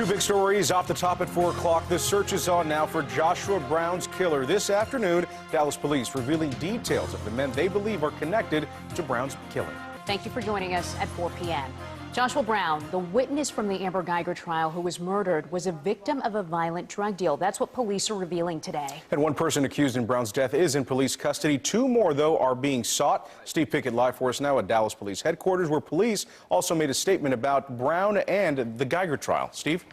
Two big stories off the top at 4 o'clock. The search is on now for Joshua Brown's killer. This afternoon, Dallas police revealing details of the men they believe are connected to Brown's killing. Thank you for joining us at 4 p.m. Joshua Brown, the witness from the Amber Guygers trial who was murdered, was a victim of a violent drug deal. That's what police are revealing today. And one person accused in Brown's death is in police custody. 2 more, though, are being sought. Steve Pickett live for us now at Dallas Police Headquarters, where police also made a statement about Brown and the Guygers trial. Steve?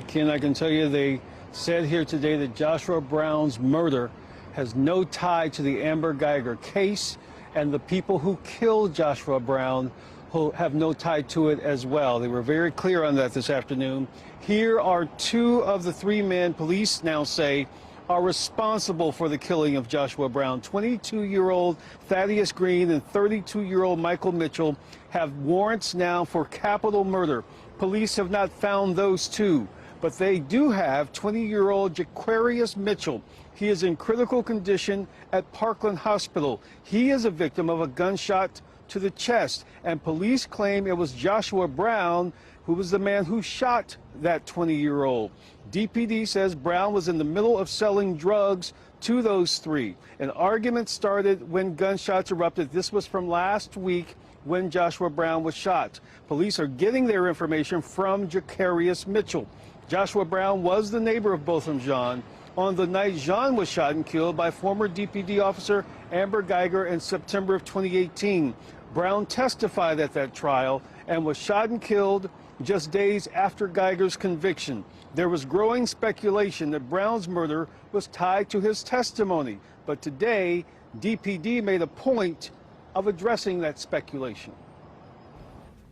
Ken, I can tell you they said here today that Joshua Brown's murder has no tie to the Amber Guygers case, and the people who killed Joshua Brown who have no tie to it as well. They were very clear on that this afternoon. Here are 2 of the 3 men police now say are responsible for the killing of Joshua Brown. 22-year-old Thaddeus Green and 32-year-old Michael Mitchell have warrants now for capital murder. Police have not found those 2, but they do have 20-year-old Jaquarius Mitchell. He is in critical condition at Parkland Hospital. He is a victim of a gunshot to the chest, and police claim it was Joshua Brown who was the man who shot that 20-year-old. DPD says Brown was in the middle of selling drugs to those 3. An argument started when gunshots erupted. This was from last week when Joshua Brown was shot. Police are getting their information from Jaquarius Mitchell. Joshua Brown was the neighbor of Botham Jean on the night Jean was shot and killed by former DPD officer Amber Guygers in September of 2018. Brown testified at that trial and was shot and killed just days after Guygers' conviction. There was growing speculation that Brown's murder was tied to his testimony, but today DPD made a point of addressing that speculation.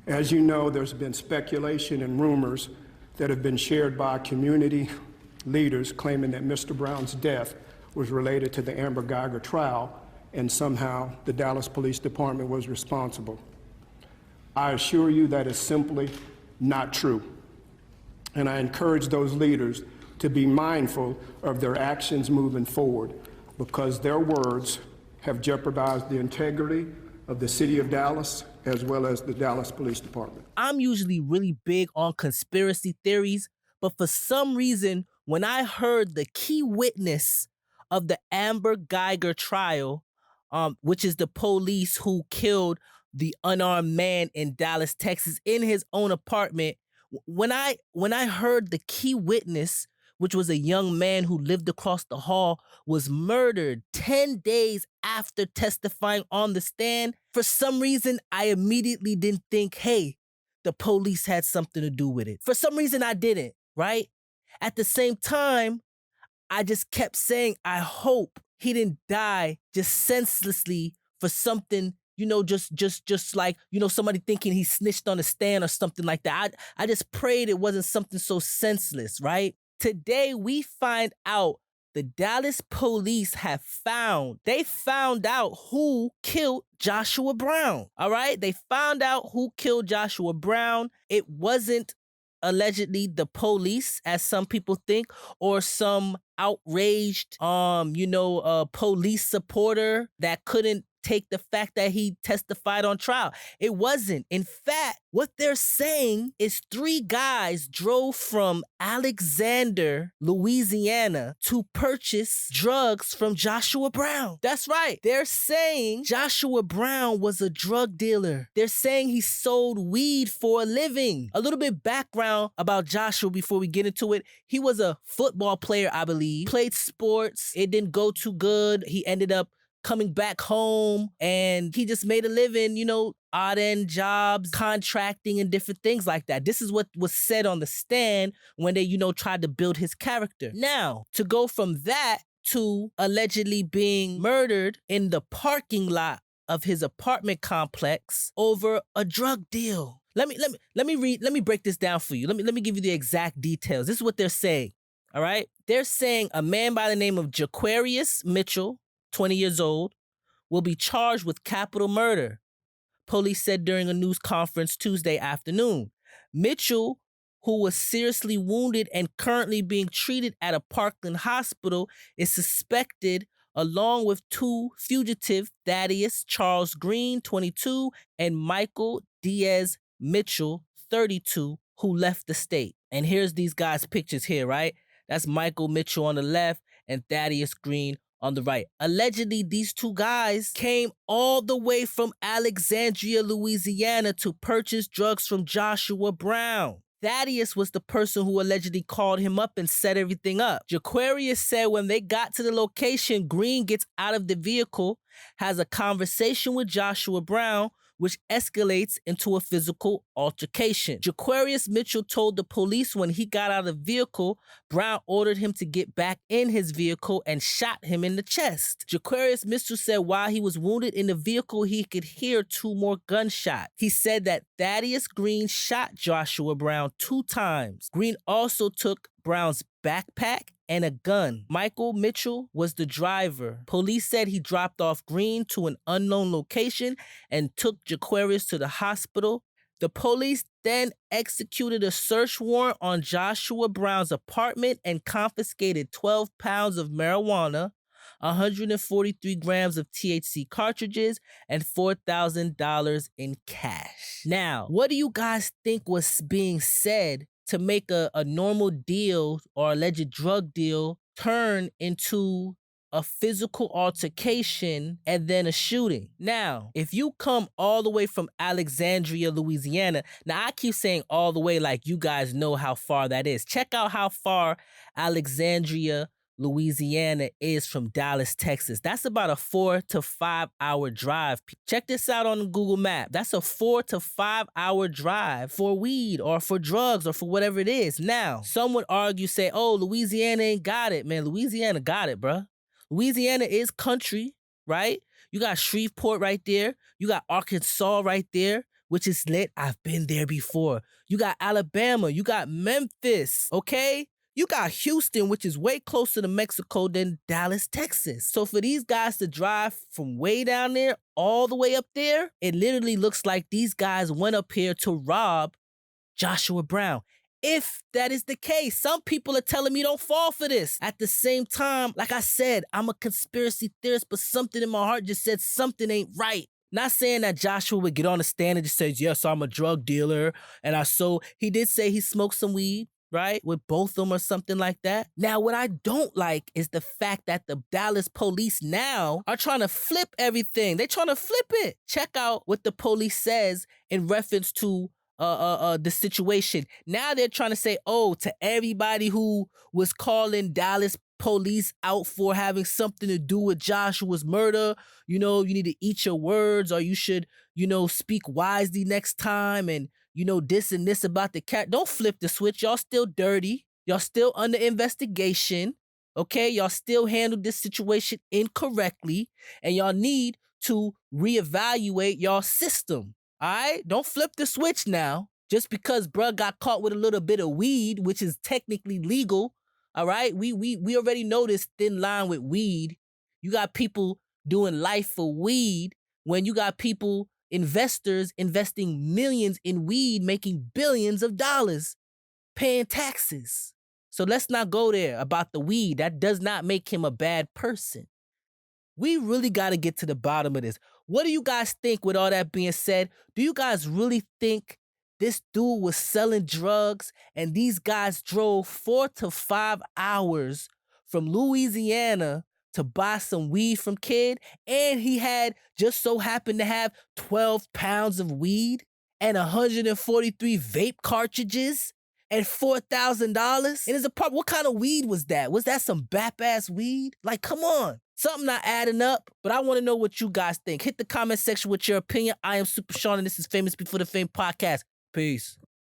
As you know, there's been speculation and rumors that have been shared by community leaders claiming that Mr. Brown's death was related to the Amber Guygers trial and somehow the Dallas Police Department was responsible. I assure you that is simply not true. And I encourage those leaders to be mindful of their actions moving forward, because their words have jeopardized the integrity of the city of Dallas as well as the Dallas Police Department. I'm usually really big on conspiracy theories, but for some reason, when I heard the key witness of the Amber Guygers trial, which is the police who killed the unarmed man in Dallas, Texas, in his own apartment, when I heard the key witness, which was a young man who lived across the hall, was murdered 10 days after testifying on the stand, for some reason, I immediately didn't think, hey, the police had something to do with it. For some reason, I didn't, right? At the same time, I just kept saying, I hope he didn't die just senselessly for something, just like, somebody thinking he snitched on the stand or something like that. I just prayed it wasn't something so senseless, right? Today, we find out the Dallas police found out who killed Joshua Brown, all right? They found out who killed Joshua Brown. It wasn't allegedly the police, as some people think, or some outraged, police supporter that couldn't take the fact that he testified on trial. It wasn't. In fact, what they're saying is 3 guys drove from Alexandria, Louisiana, to purchase drugs from Joshua Brown. That's right. They're saying Joshua Brown was a drug dealer. They're saying he sold weed for a living. A little bit background about Joshua before we get into it. He was a football player, I believe. Played sports. It didn't go too good. He ended up coming back home, and he just made a living, odd end jobs, contracting, and different things like that. This is what was said on the stand when they, tried to build his character. Now, to go from that to allegedly being murdered in the parking lot of his apartment complex over a drug deal. Let me break this down for you. Let me give you the exact details. This is what they're saying. All right? They're saying a man by the name of Jaquarius Mitchell, 20 years old, will be charged with capital murder, police said during a news conference Tuesday afternoon. Mitchell, who was seriously wounded and currently being treated at a Parkland hospital, is suspected, along with 2 fugitives, Thaddeus Charles Green, 22, and Michael Diaz Mitchell, 32, who left the state. And here's these guys' pictures here, right? That's Michael Mitchell on the left and Thaddeus Green on the right. Allegedly, these two guys came all the way from Alexandria, Louisiana to purchase drugs from Joshua Brown. Thaddeus was the person who allegedly called him up and set everything up. Jaquarius said when they got to the location, Green gets out of the vehicle, has a conversation with Joshua Brown, which escalates into a physical altercation. Jaquarius Mitchell told the police when he got out of the vehicle, Brown ordered him to get back in his vehicle and shot him in the chest. Jaquarius Mitchell said while he was wounded in the vehicle, he could hear 2 more gunshots. He said that Thaddeus Green shot Joshua Brown 2 times. Green also took Brown's backpack and a gun. Michael Mitchell was the driver. Police said he dropped off Green to an unknown location and took Jaquarius to the hospital. The police then executed a search warrant on Joshua Brown's apartment and confiscated 12 pounds of marijuana, 143 grams of THC cartridges, and $4,000 in cash. Now, what do you guys think was being said to make a normal deal or alleged drug deal turn into a physical altercation and then a shooting? Now, if you come all the way from Alexandria, Louisiana, now I keep saying all the way like you guys know how far that is. Check out how far Alexandria, Louisiana is from Dallas, Texas. That's about a 4 to 5 hour drive. Check this out on Google Map. That's a 4 to 5 hour drive for weed or for drugs or for whatever it is. Now, some would argue, say, oh, Louisiana ain't got it, man. Louisiana got it, bruh. Louisiana is country, right? You got Shreveport right there. You got Arkansas right there, which is lit. I've been there before. You got Alabama. You got Memphis, okay? You got Houston, which is way closer to Mexico than Dallas, Texas. So for these guys to drive from way down there all the way up there, it literally looks like these guys went up here to rob Joshua Brown. If that is the case, some people are telling me don't fall for this. At the same time, like I said, I'm a conspiracy theorist, but something in my heart just said something ain't right. Not saying that Joshua would get on the stand and just say, yes, I'm a drug dealer. And he did say he smoked some weed, right? With both of them or something like that. Now, what I don't like is the fact that the Dallas police now are trying to flip everything. They're trying to flip it. Check out what the police says in reference to the situation. Now they're trying to say, oh, to everybody who was calling Dallas police out for having something to do with Joshua's murder, you need to eat your words, or you should, speak wisely next time, and this and this about the cat. Don't flip the switch. Y'all still dirty. Y'all still under investigation. Okay? Y'all still handled this situation incorrectly, and y'all need to reevaluate y'all system. All right? Don't flip the switch now. Just because bruh got caught with a little bit of weed, which is technically legal. All right? We already know this thin line with weed. You got people doing life for weed when you got people, investors investing millions in weed, making billions of dollars, paying taxes. So let's not go there about the weed. That does not make him a bad person. We really got to get to the bottom of this. What do you guys think with all that being said? Do you guys really think this dude was selling drugs and these guys drove 4 to 5 hours from Louisiana to buy some weed from Kid, and he just so happened to have 12 pounds of weed and 143 vape cartridges and $4,000 in his apartment? What kind of weed was that? Was that some bap-ass weed? Like, come on. Something not adding up, but I want to know what you guys think. Hit the comment section with your opinion. I am Super Sean, and this is Famous Before the Fame podcast. Peace.